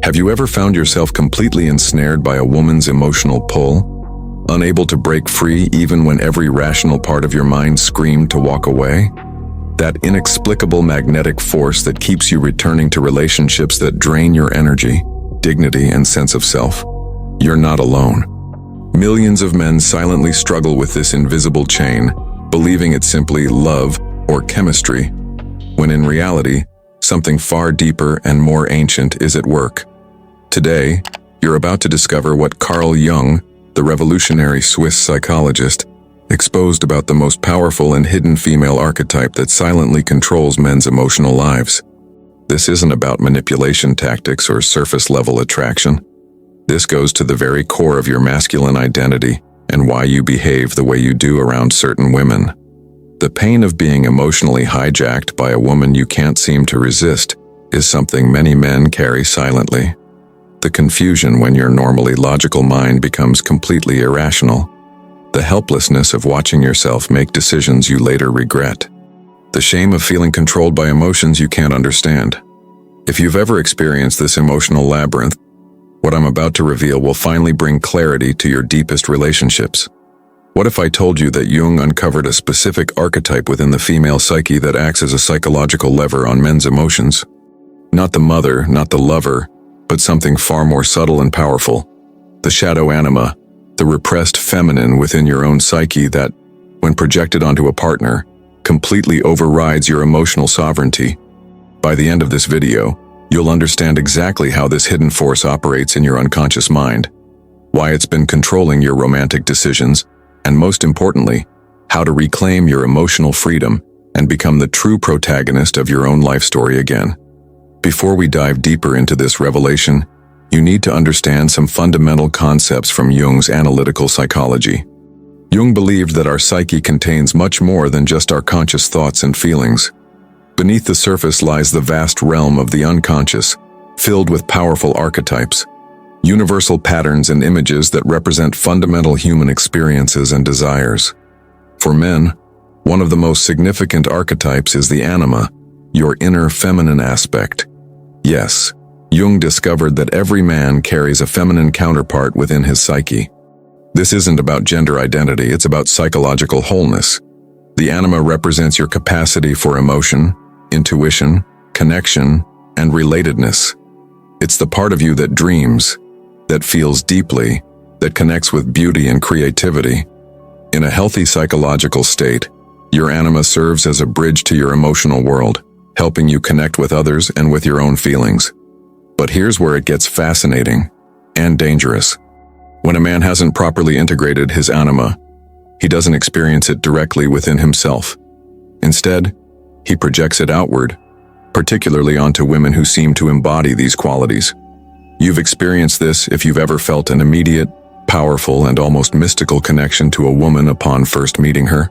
Have you ever found yourself completely ensnared by a woman's emotional pull? Unable to break free even when every rational part of your mind screamed to walk away? That inexplicable magnetic force that keeps you returning to relationships that drain your energy, dignity, and sense of self. You're not alone. Millions of men silently struggle with this invisible chain, believing it's simply love or chemistry, when in reality, something far deeper and more ancient is at work. Today, you're about to discover what Carl Jung, the revolutionary Swiss psychologist, exposed about the most powerful and hidden female archetype that silently controls men's emotional lives. This isn't about manipulation tactics or surface-level attraction. This goes to the very core of your masculine identity and why you behave the way you do around certain women. The pain of being emotionally hijacked by a woman you can't seem to resist is something many men carry silently. The confusion when your normally logical mind becomes completely irrational. The helplessness of watching yourself make decisions you later regret. The shame of feeling controlled by emotions you can't understand. If you've ever experienced this emotional labyrinth, what I'm about to reveal will finally bring clarity to your deepest relationships. What if I told you that Jung uncovered a specific archetype within the female psyche that acts as a psychological lever on men's emotions? Not the mother, not the lover, but something far more subtle and powerful. The shadow anima, the repressed feminine within your own psyche that, when projected onto a partner, completely overrides your emotional sovereignty. By the end of this video, you'll understand exactly how this hidden force operates in your unconscious mind, why it's been controlling your romantic decisions, and most importantly, how to reclaim your emotional freedom and become the true protagonist of your own life story again. Before we dive deeper into this revelation, you need to understand some fundamental concepts from Jung's analytical psychology. Jung believed that our psyche contains much more than just our conscious thoughts and feelings. Beneath the surface lies the vast realm of the unconscious, filled with powerful archetypes, universal patterns and images that represent fundamental human experiences and desires. For men, one of the most significant archetypes is the anima, your inner feminine aspect. Yes, Jung discovered that every man carries a feminine counterpart within his psyche. This isn't about gender identity, it's about psychological wholeness. The anima represents your capacity for emotion, intuition, connection, and relatedness. It's the part of you that dreams, that feels deeply, that connects with beauty and creativity. In a healthy psychological state, your anima serves as a bridge to your emotional world, helping you connect with others and with your own feelings. But here's where it gets fascinating and dangerous. When a man hasn't properly integrated his anima, he doesn't experience it directly within himself. Instead, he projects it outward, particularly onto women who seem to embody these qualities. You've experienced this if you've ever felt an immediate, powerful, and almost mystical connection to a woman upon first meeting her.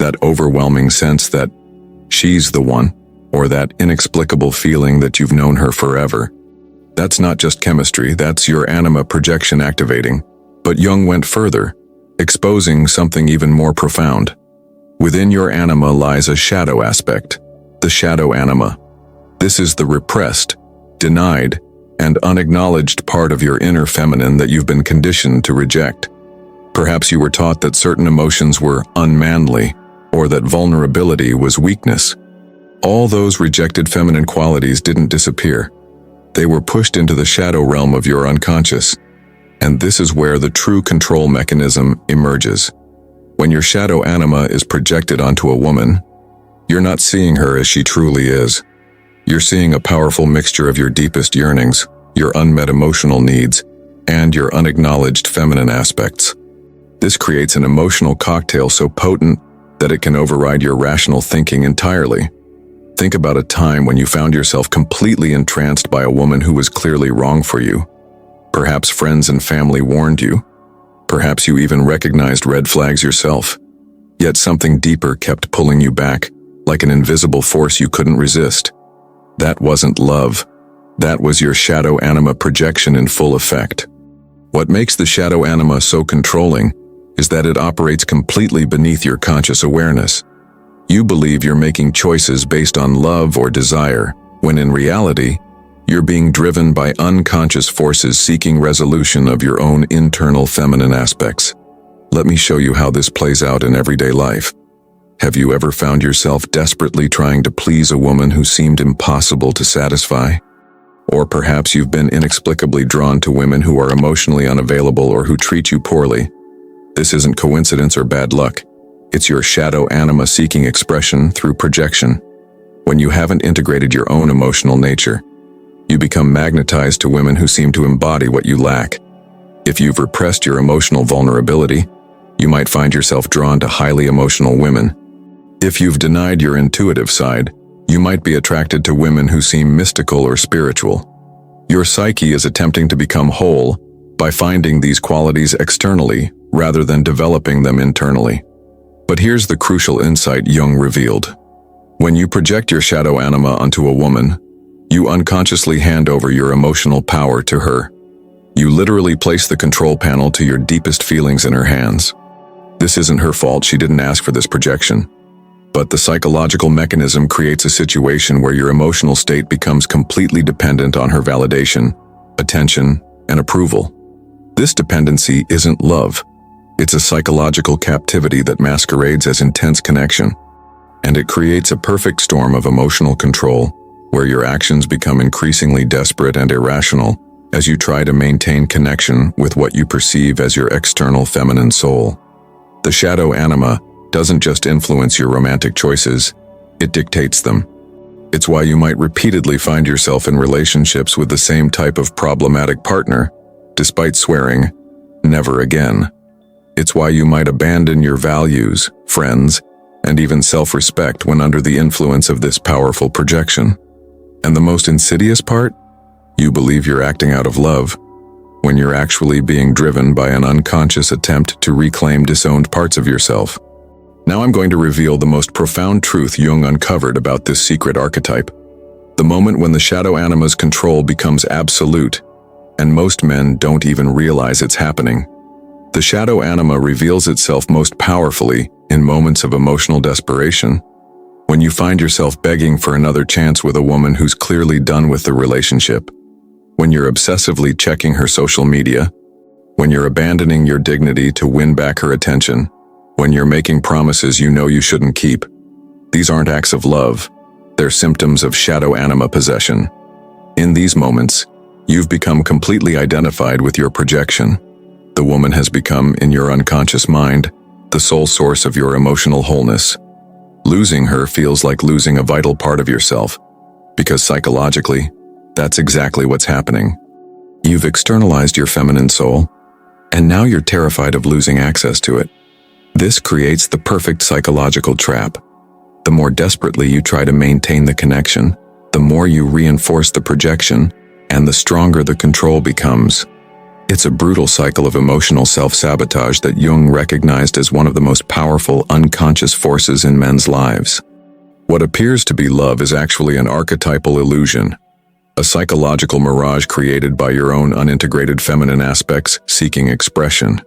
That overwhelming sense that she's the one, or that inexplicable feeling that you've known her forever. That's not just chemistry, that's your anima projection activating. But Jung went further, exposing something even more profound. Within your anima lies a shadow aspect, the shadow anima. This is the repressed, denied, and unacknowledged part of your inner feminine that you've been conditioned to reject. Perhaps you were taught that certain emotions were unmanly, or that vulnerability was weakness. All those rejected feminine qualities didn't disappear. They were pushed into the shadow realm of your unconscious. And this is where the true control mechanism emerges. When your shadow anima is projected onto a woman, you're not seeing her as she truly is. You're seeing a powerful mixture of your deepest yearnings, your unmet emotional needs, and your unacknowledged feminine aspects. This creates an emotional cocktail so potent that it can override your rational thinking entirely. Think about a time when you found yourself completely entranced by a woman who was clearly wrong for you. Perhaps friends and family warned you. Perhaps you even recognized red flags yourself. Yet something deeper kept pulling you back, like an invisible force you couldn't resist. That wasn't love. That was your shadow anima projection in full effect. What makes the shadow anima so controlling is that it operates completely beneath your conscious awareness. You believe you're making choices based on love or desire, when in reality, You're being driven by unconscious forces seeking resolution of your own internal feminine aspects. Let me show you how this plays out in everyday life. Have you ever found yourself desperately trying to please a woman who seemed impossible to satisfy? Or perhaps you've been inexplicably drawn to women who are emotionally unavailable or who treat you poorly. This isn't coincidence or bad luck. It's your shadow anima seeking expression through projection. When you haven't integrated your own emotional nature, you become magnetized to women who seem to embody what you lack. If you've repressed your emotional vulnerability, you might find yourself drawn to highly emotional women. If you've denied your intuitive side, you might be attracted to women who seem mystical or spiritual. Your psyche is attempting to become whole by finding these qualities externally rather than developing them internally. But here's the crucial insight Jung revealed. When you project your shadow anima onto a woman, you unconsciously hand over your emotional power to her. You literally place the control panel to your deepest feelings in her hands. This isn't her fault, she didn't ask for this projection. But the psychological mechanism creates a situation where your emotional state becomes completely dependent on her validation, attention, and approval. This dependency isn't love. It's a psychological captivity that masquerades as intense connection. And it creates a perfect storm of emotional control, where your actions become increasingly desperate and irrational as you try to maintain connection with what you perceive as your external feminine soul. The shadow anima doesn't just influence your romantic choices, it dictates them. It's why you might repeatedly find yourself in relationships with the same type of problematic partner, despite swearing, "Never again." It's why you might abandon your values, friends, and even self-respect when under the influence of this powerful projection. And the most insidious part? You believe you're acting out of love, when you're actually being driven by an unconscious attempt to reclaim disowned parts of yourself. Now I'm going to reveal the most profound truth Jung uncovered about this secret archetype. The moment when the shadow anima's control becomes absolute, and most men don't even realize it's happening. The shadow anima reveals itself most powerfully in moments of emotional desperation, when you find yourself begging for another chance with a woman who's clearly done with the relationship, when you're obsessively checking her social media, when you're abandoning your dignity to win back her attention, when you're making promises you know you shouldn't keep. These aren't acts of love, they're symptoms of shadow anima possession. In these moments, you've become completely identified with your projection. The woman has become, in your unconscious mind, the sole source of your emotional wholeness. Losing her feels like losing a vital part of yourself, because psychologically, that's exactly what's happening. You've externalized your feminine soul, and now you're terrified of losing access to it. This creates the perfect psychological trap. The more desperately you try to maintain the connection, the more you reinforce the projection, and the stronger the control becomes. It's a brutal cycle of emotional self-sabotage that Jung recognized as one of the most powerful unconscious forces in men's lives. What appears to be love is actually an archetypal illusion, a psychological mirage created by your own unintegrated feminine aspects seeking expression.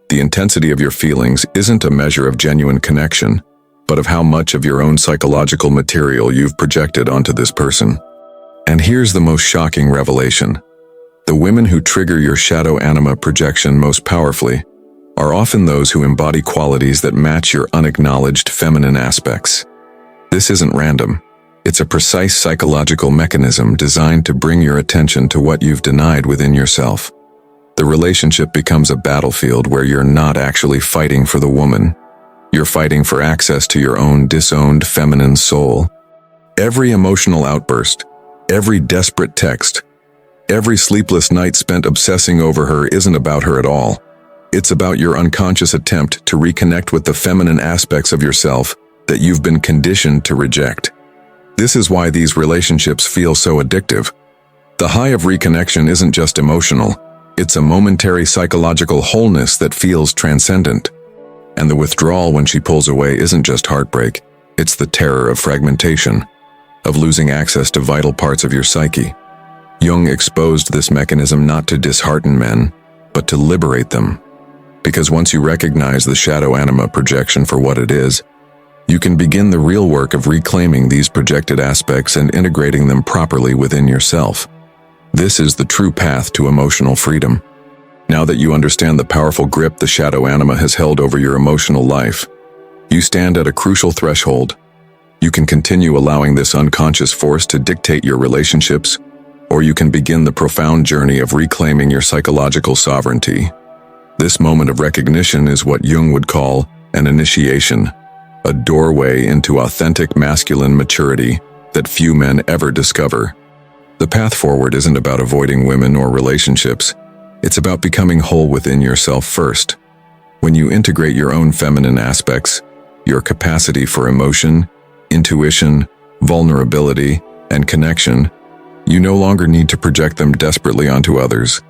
The intensity of your feelings isn't a measure of genuine connection, but of how much of your own psychological material you've projected onto this person. And here's the most shocking revelation. The women who trigger your shadow anima projection most powerfully are often those who embody qualities that match your unacknowledged feminine aspects. This isn't random. It's a precise psychological mechanism designed to bring your attention to what you've denied within yourself. The relationship becomes a battlefield where you're not actually fighting for the woman. You're fighting for access to your own disowned feminine soul. Every emotional outburst, every desperate text, every sleepless night spent obsessing over her isn't about her at all. It's about your unconscious attempt to reconnect with the feminine aspects of yourself that you've been conditioned to reject. This is why these relationships feel so addictive. The high of reconnection isn't just emotional. It's a momentary psychological wholeness that feels transcendent. And the withdrawal when she pulls away isn't just heartbreak, it's the terror of fragmentation, of losing access to vital parts of your psyche. Jung exposed this mechanism not to dishearten men, but to liberate them. Because once you recognize the shadow anima projection for what it is, you can begin the real work of reclaiming these projected aspects and integrating them properly within yourself. This is the true path to emotional freedom. Now that you understand the powerful grip the shadow anima has held over your emotional life, you stand at a crucial threshold. You can continue allowing this unconscious force to dictate your relationships, or you can begin the profound journey of reclaiming your psychological sovereignty. This moment of recognition is what Jung would call an initiation, a doorway into authentic masculine maturity that few men ever discover. The path forward isn't about avoiding women or relationships. It's about becoming whole within yourself first. When you integrate your own feminine aspects, your capacity for emotion, intuition, vulnerability, and connection, you no longer need to project them desperately onto others.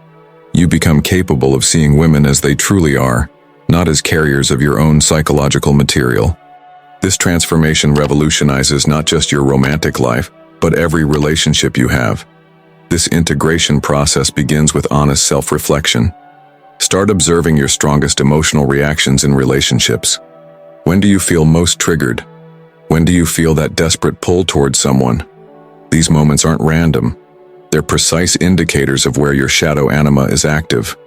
You become capable of seeing women as they truly are, not as carriers of your own psychological material. This transformation revolutionizes not just your romantic life, but every relationship you have. This integration process begins with honest self-reflection. Start observing your strongest emotional reactions in relationships. When do you feel most triggered? When do you feel that desperate pull towards someone? These moments aren't random. They're precise indicators of where your shadow anima is active.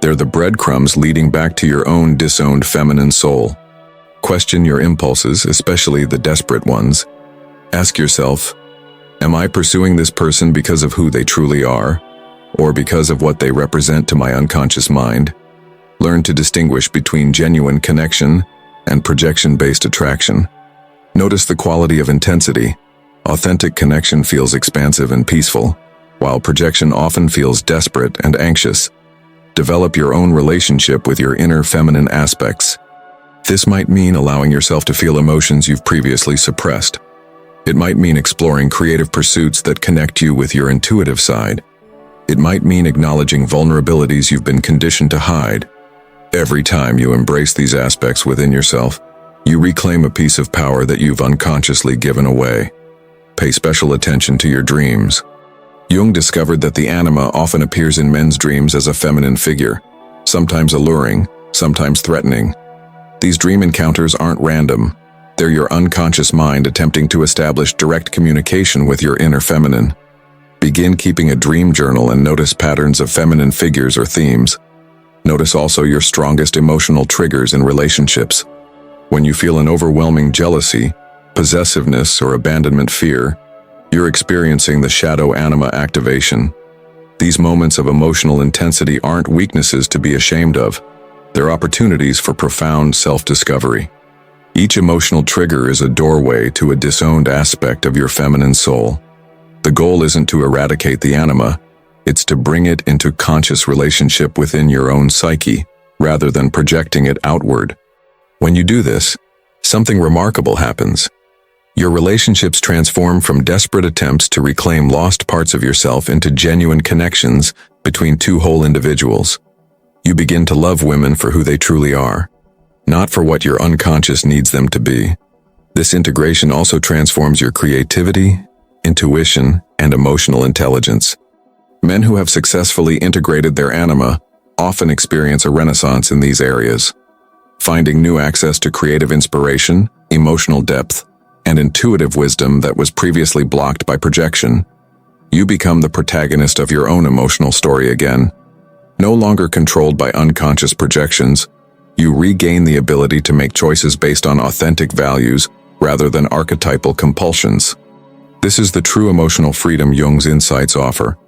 They're the breadcrumbs leading back to your own disowned feminine soul. Question your impulses, especially the desperate ones. Ask yourself, am I pursuing this person because of who they truly are, or because of what they represent to my unconscious mind? Learn to distinguish between genuine connection and projection-based attraction. Notice the quality of intensity. Authentic connection feels expansive and peaceful, while projection often feels desperate and anxious. Develop your own relationship with your inner feminine aspects. This might mean allowing yourself to feel emotions you've previously suppressed. It might mean exploring creative pursuits that connect you with your intuitive side. It might mean acknowledging vulnerabilities you've been conditioned to hide. Every time you embrace these aspects within yourself, you reclaim a piece of power that you've unconsciously given away. Pay special attention to your dreams. Jung discovered that the anima often appears in men's dreams as a feminine figure, sometimes alluring, sometimes threatening. These dream encounters aren't random. They're your unconscious mind attempting to establish direct communication with your inner feminine. Begin keeping a dream journal and notice patterns of feminine figures or themes. Notice also your strongest emotional triggers in relationships. When you feel an overwhelming jealousy, possessiveness, or abandonment fear, you're experiencing the shadow anima activation. These moments of emotional intensity aren't weaknesses to be ashamed of. They're opportunities for profound self-discovery. Each emotional trigger is a doorway to a disowned aspect of your feminine soul. The goal isn't to eradicate the anima, it's to bring it into conscious relationship within your own psyche, rather than projecting it outward. When you do this, something remarkable happens. Your relationships transform from desperate attempts to reclaim lost parts of yourself into genuine connections between two whole individuals. You begin to love women for who they truly are, not for what your unconscious needs them to be. This integration also transforms your creativity, intuition, and emotional intelligence. Men who have successfully integrated their anima often experience a renaissance in these areas, finding new access to creative inspiration, emotional depth, and intuitive wisdom that was previously blocked by projection. You become the protagonist of your own emotional story again. No longer controlled by unconscious projections, you regain the ability to make choices based on authentic values rather than archetypal compulsions. This is the true emotional freedom Jung's insights offer.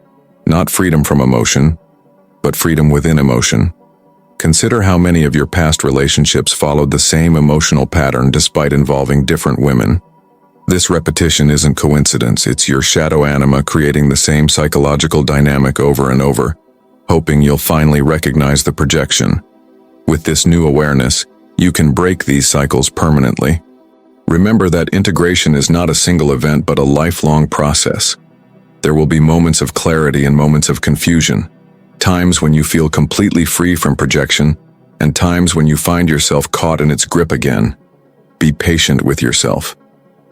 Not freedom from emotion, but freedom within emotion. Consider how many of your past relationships followed the same emotional pattern despite involving different women. This repetition isn't coincidence, it's your shadow anima creating the same psychological dynamic over and over, hoping you'll finally recognize the projection. With this new awareness, you can break these cycles permanently. Remember that integration is not a single event but a lifelong process. There will be moments of clarity and moments of confusion, times when you feel completely free from projection, and times when you find yourself caught in its grip again. Be patient with yourself.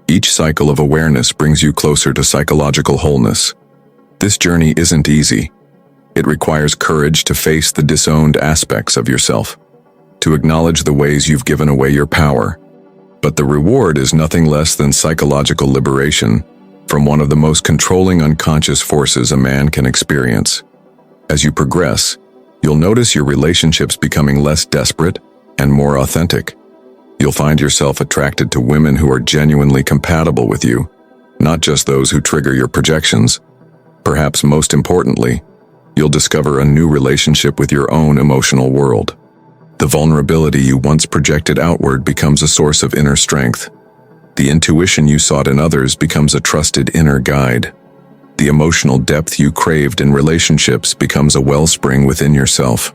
Each cycle of awareness brings you closer to psychological wholeness. This journey isn't easy. It requires courage to face the disowned aspects of yourself, to acknowledge the ways you've given away your power. But the reward is nothing less than psychological liberation, from one of the most controlling unconscious forces a man can experience. As you progress, you'll notice your relationships becoming less desperate and more authentic. You'll find yourself attracted to women who are genuinely compatible with you, not just those who trigger your projections. Perhaps most importantly, you'll discover a new relationship with your own emotional world. The vulnerability you once projected outward becomes a source of inner strength. The intuition you sought in others becomes a trusted inner guide. The emotional depth you craved in relationships becomes a wellspring within yourself.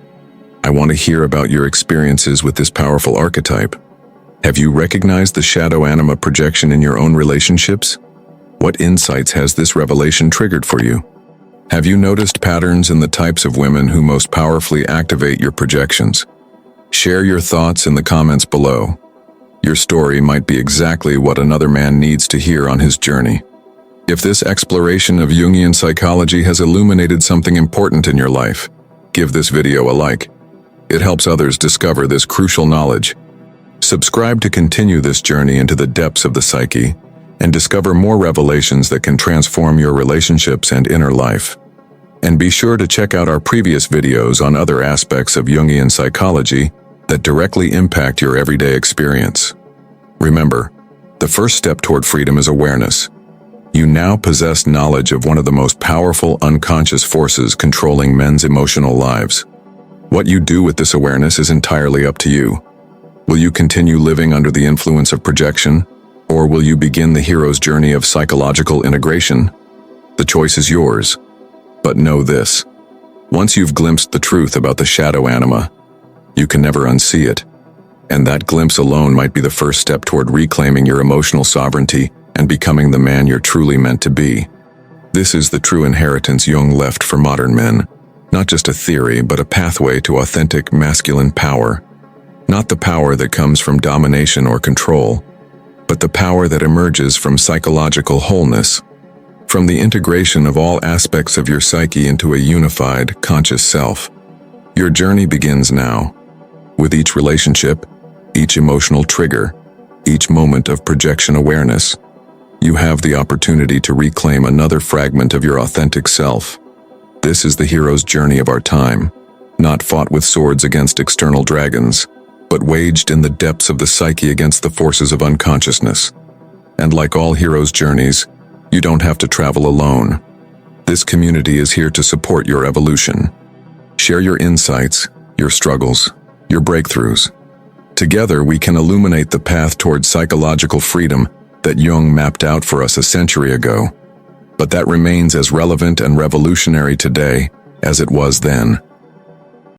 I want to hear about your experiences with this powerful archetype. Have you recognized the shadow anima projection in your own relationships? What insights has this revelation triggered for you? Have you noticed patterns in the types of women who most powerfully activate your projections? Share your thoughts in the comments below. Your story might be exactly what another man needs to hear on his journey. If this exploration of Jungian psychology has illuminated something important in your life, give this video a like. It helps others discover this crucial knowledge. Subscribe to continue this journey into the depths of the psyche and discover more revelations that can transform your relationships and inner life. And be sure to check out our previous videos on other aspects of Jungian psychology that directly impact your everyday experience. Remember, the first step toward freedom is awareness. You now possess knowledge of one of the most powerful unconscious forces controlling men's emotional lives. What you do with this awareness is entirely up to you. Will you continue living under the influence of projection, or will you begin the hero's journey of psychological integration? The choice is yours. But know this: once you've glimpsed the truth about the shadow anima, you can never unsee it. And that glimpse alone might be the first step toward reclaiming your emotional sovereignty and becoming the man you're truly meant to be. This is the true inheritance Jung left for modern men. Not just a theory, but a pathway to authentic masculine power. Not the power that comes from domination or control, but the power that emerges from psychological wholeness, from the integration of all aspects of your psyche into a unified, conscious self. Your journey begins now. With each relationship, each emotional trigger, each moment of projection awareness, you have the opportunity to reclaim another fragment of your authentic self. This is the hero's journey of our time, not fought with swords against external dragons, but waged in the depths of the psyche against the forces of unconsciousness. And like all heroes' journeys, you don't have to travel alone. This community is here to support your evolution. Share your insights, your struggles, your breakthroughs. Together, we can illuminate the path toward psychological freedom that Jung mapped out for us a century ago, but that remains as relevant and revolutionary today as it was then.